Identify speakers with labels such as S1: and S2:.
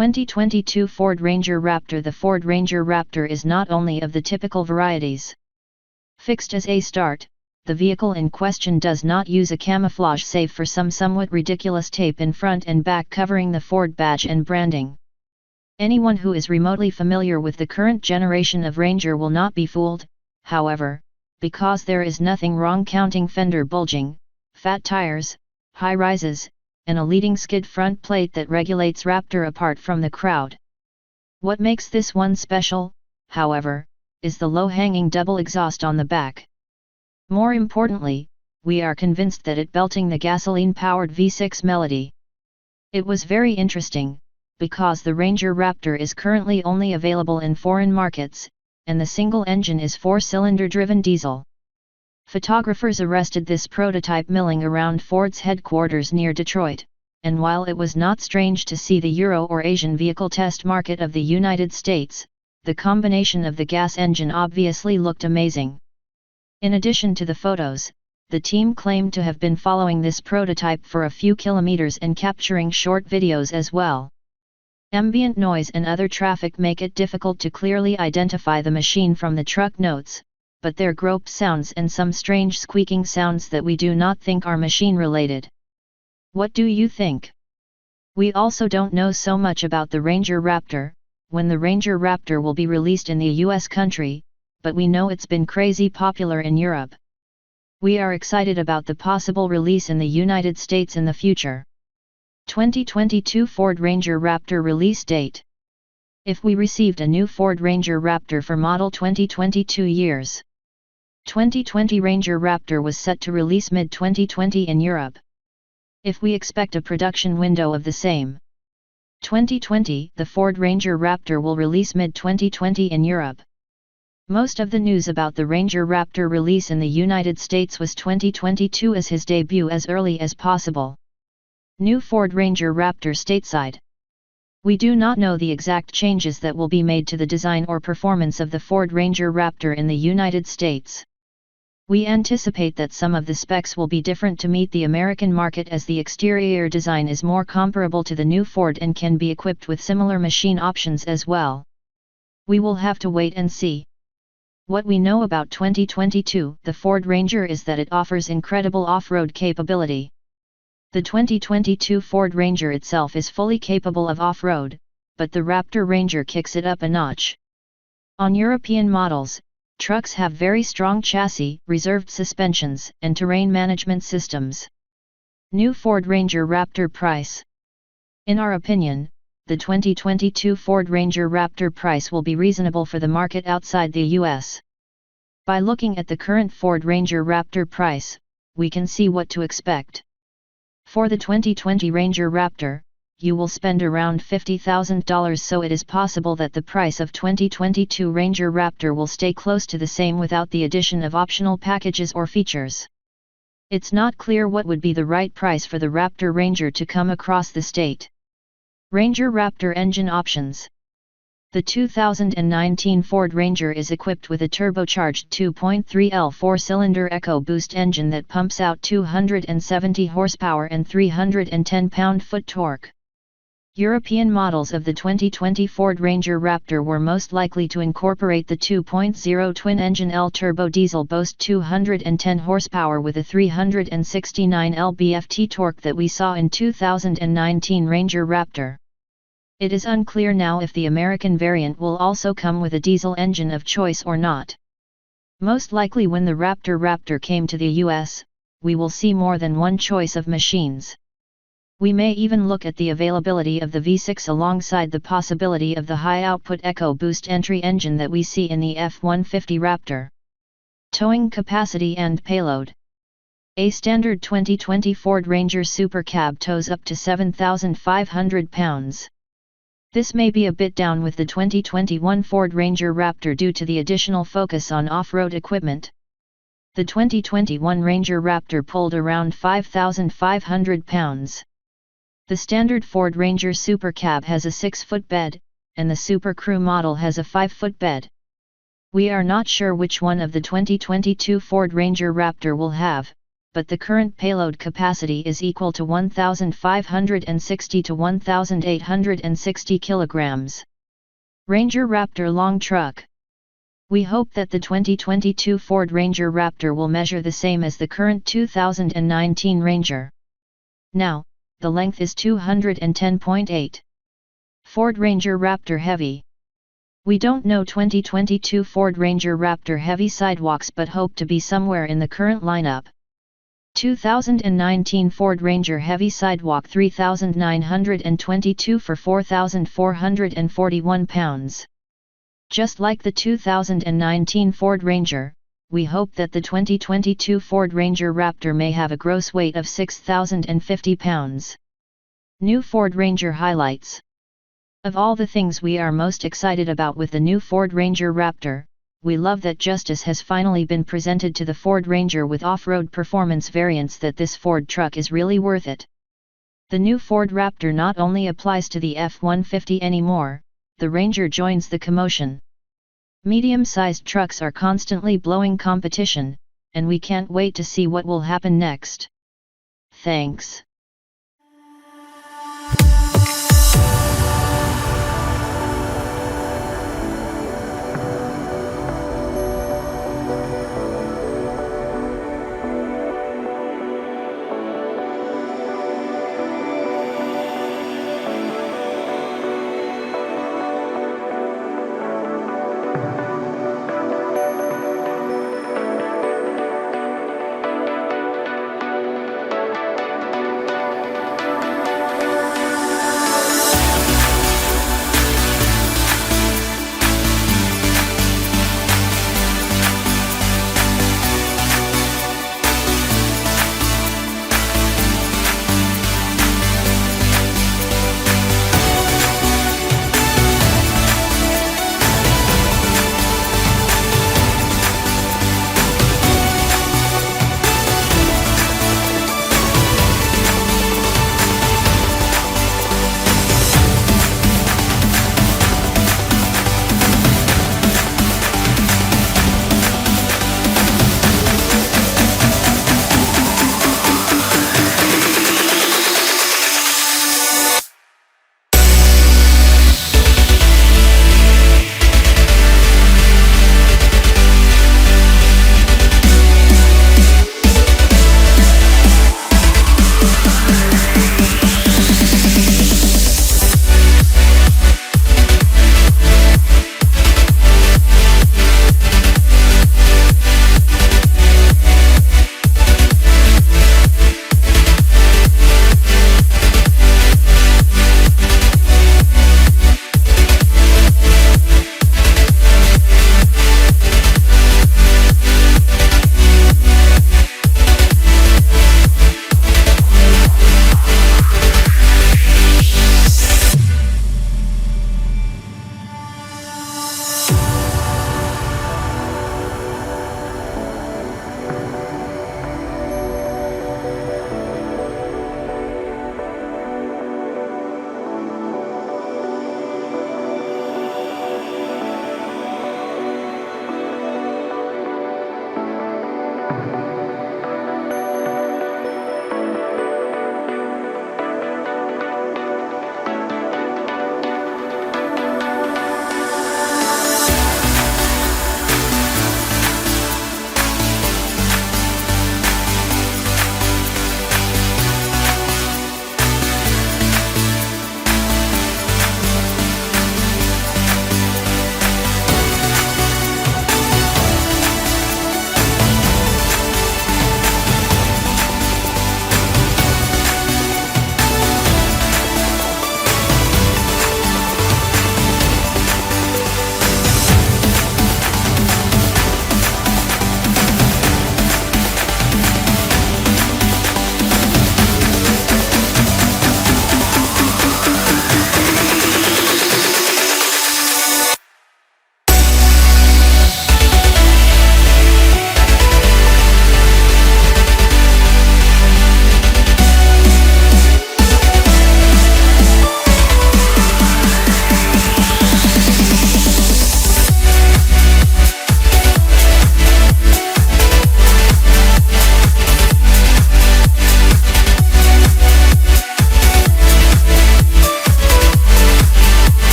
S1: 2022 Ford Ranger Raptor. The Ford Ranger Raptor is not only of the typical varieties. Fixed as a start, the vehicle in question does not use a camouflage save for some somewhat ridiculous tape in front and back covering the Ford badge and branding. Anyone who is remotely familiar with the current generation of Ranger will not be fooled, however, because there is nothing wrong counting fender bulging, fat tires, high rises, and a leading skid front plate that regulates Raptor apart from the crowd. What makes this one special, however, is the low-hanging double exhaust on the back. More importantly, we are convinced that it belting the gasoline-powered V6 Melody. It was very interesting, because the Ranger Raptor is currently only available in foreign markets, and the single engine is 4-cylinder driven diesel. Photographers arrested this prototype milling around Ford's headquarters near Detroit, and while it was not strange to see the Euro or Asian vehicle test market of the United States, the combination of the gas engine obviously looked amazing. In addition to the photos, the team claimed to have been following this prototype for a few kilometers and capturing short videos as well. Ambient noise and other traffic make it difficult to clearly identify the machine from the truck notes, but there are grope sounds and some strange squeaking sounds that we do not think are machine-related. What do you think? We also don't know so much about the Ranger Raptor, when the Ranger Raptor will be released in the US country, but we know it's been crazy popular in Europe. We are excited about the possible release in the United States in the future. 2022 Ford Ranger Raptor release date. If we received a new Ford Ranger Raptor for model 2022 years. 2020 Ranger Raptor was set to release mid-2020 in Europe. If we expect a production window of the same. 2020 The Ford Ranger Raptor will release mid-2020 in Europe. Most of the news about the Ranger Raptor release in the United States was 2022 as his debut as early as possible. New Ford Ranger Raptor stateside. We do not know the exact changes that will be made to the design or performance of the Ford Ranger Raptor in the United States. We anticipate that some of the specs will be different to meet the American market as the exterior design is more comparable to the new Ford and can be equipped with similar machine options as well. We will have to wait and see. What we know about 2022, the Ford Ranger, is that it offers incredible off-road capability. The 2022 Ford Ranger itself is fully capable of off-road, but the Raptor Ranger kicks it up a notch. On European models, trucks have very strong chassis, reserved suspensions, and terrain management systems. New Ford Ranger Raptor price. In our opinion, the 2022 Ford Ranger Raptor price will be reasonable for the market outside the US. By looking at the current Ford Ranger Raptor price, we can see what to expect. For the 2020 Ranger Raptor, you will spend around $50,000, so it is possible that the price of 2022 Ranger Raptor will stay close to the same without the addition of optional packages or features. It's not clear what would be the right price for the Raptor Ranger to come across the state. Ranger Raptor engine options. The 2019 Ford Ranger is equipped with a turbocharged 2.3L 4-cylinder EcoBoost engine that pumps out 270 horsepower and 310 pound-foot torque. European models of the 2020 Ford Ranger Raptor were most likely to incorporate the 2.0 twin-engine L-turbo diesel boast 210 horsepower with a 369 lb-ft torque that we saw in 2019 Ranger Raptor. It is unclear now if the American variant will also come with a diesel engine of choice or not. Most likely when the Raptor came to the US, we will see more than one choice of machines. We may even look at the availability of the V6 alongside the possibility of the high-output EcoBoost entry engine that we see in the F-150 Raptor. Towing capacity and payload. A standard 2020 Ford Ranger Super Cab tows up to 7,500 pounds. This may be a bit down with the 2021 Ford Ranger Raptor due to the additional focus on off-road equipment. The 2021 Ranger Raptor pulled around 5,500 pounds. The standard Ford Ranger Super Cab has a 6-foot bed, and the Super Crew model has a 5-foot bed. We are not sure which one of the 2022 Ford Ranger Raptor will have, but the current payload capacity is equal to 1,560 to 1,860 kilograms. Ranger Raptor Long Truck. We hope that the 2022 Ford Ranger Raptor will measure the same as the current 2019 Ranger. Now, the length is 210.8. Ford Ranger Raptor Heavy. We don't know 2022 Ford Ranger Raptor Heavy sidewalks but hope to be somewhere in the current lineup. 2019 Ford Ranger Heavy Sidewalk 3,922 for 4,441 pounds. Just like the 2019 Ford Ranger, we hope that the 2022 Ford Ranger Raptor may have a gross weight of 6,050 pounds. New Ford Ranger highlights. Of all the things we are most excited about with the new Ford Ranger Raptor, we love that justice has finally been presented to the Ford Ranger with off-road performance variants that this Ford truck is really worth it. The new Ford Raptor not only applies to the F-150 anymore, the Ranger joins the commotion. Medium-sized trucks are constantly blowing competition, and we can't wait to see what will happen next. Thanks.